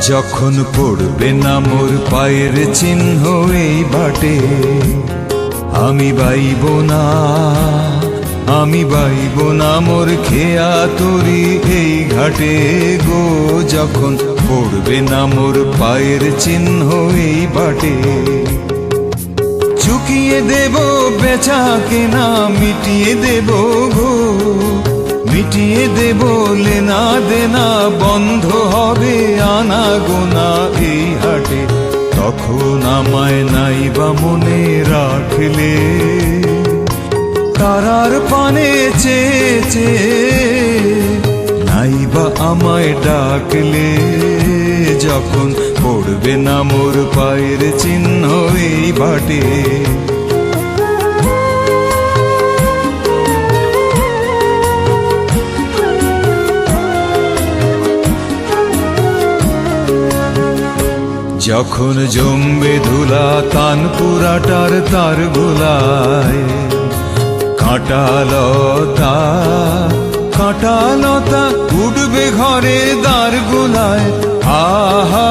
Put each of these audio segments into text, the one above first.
যখন পড়বে না মোর পায়ের চিহ্ন এই বাটে, আমি বাইব না, আমি বাইব না মোর খেয়া তরি এই ঘাটে গো। যখন পড়বে না মোর পায়ের চিহ্ন এই বাটে, চুকিয়ে দেব বেচা কেনা, মিটিয়ে দেব গো, মিটিয়ে দেব লেনা দেনা, বন্ধ হবে আনা গোনা এই হাটে। তখন আমায় নাইবা মনে রাখলে, তারার পানে চেয়ে চেয়ে নাইবা আমায় ডাকলে। যখন পড়বে না মোর পায়ের চিহ্ন এই বাটে, যখন জমবে ধুলা তানপুরাটার তার গোলায়, কাঁটালতা কাঁটালতা উঠবে ঘরের দ্বার গোলায়। আহা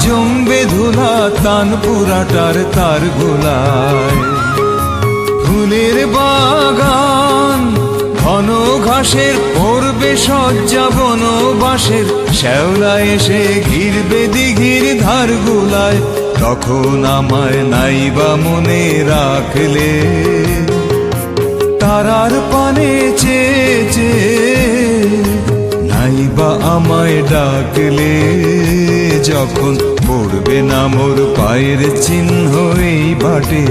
জমবে ধুলা তানপুরাটার তার গোলায়। ফুলের বাগান ঘন ঘাসের পড়বে সজ্জা বনবাসের, শ্যাওলা এসে ঘিরবে দিঘির ধার গোলায়। তখন আমায় নাইবা মনে রাখলে, তারার পানে চেয়ে চেয়ে নাইবা আমায় ডাকলে। যখন পড়বে না মোর পায়ের চিহ্ন এই বাটে,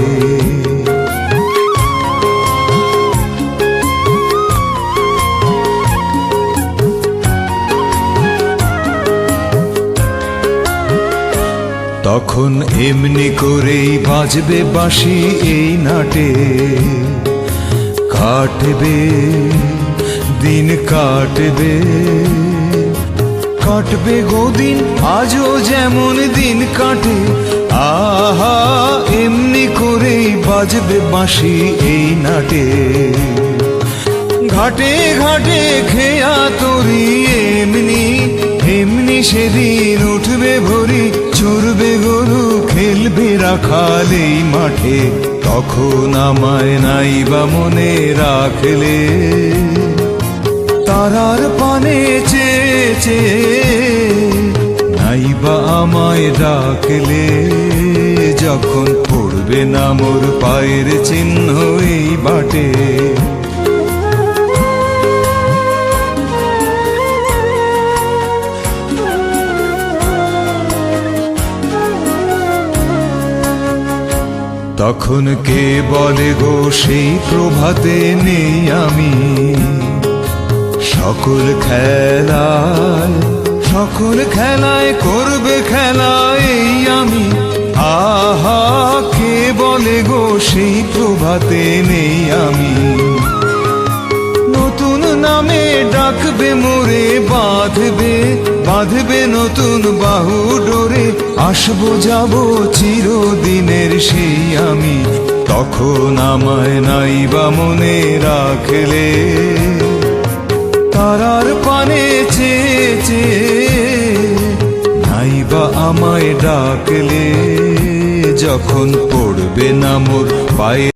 তখন এমনি করেই বাজবে বাঁশি এই নাটে। কাটবে দিন কাটবে, কাটবে গোদিন আজও যেমন দিন কাটে। আহা এমনি করেই বাজবে বাঁশি এই নাটে। ঘাটে ঘাটে খেয়া তরি এমনি এমনি সেদিন উঠবে ভরি, চড়বে গরু খেলবে রাখাল এই মাঠে। তখন আমায় নাইবা মনে রাখলে, তারার পানে চেয়ে চেয়ে নাইবা আমায় ডাকলে। যখন পড়বে না মোর পায়ের চিহ্ন এই বাটে, তখন কে বলে গো সেই প্রভাতে নেই আমি। সকল খেলায় সকল খেলায় করবে খেলা এই আমি। আহা কে বলে গো সেই প্রভাতে নেই আমি। নতুন নামে ডাকবে মোরে, বাঁধবে বাঁধবে নতুন বাহু ডোরে। আসবো যাব চিরদিনের সেই আমি। তখন আমায় নাইবা মনে রাখলে, তারার পানে চেয়ে চেয়ে নাইবা আমায় ডাকলে। যখন পড়বে না মোর পায়ে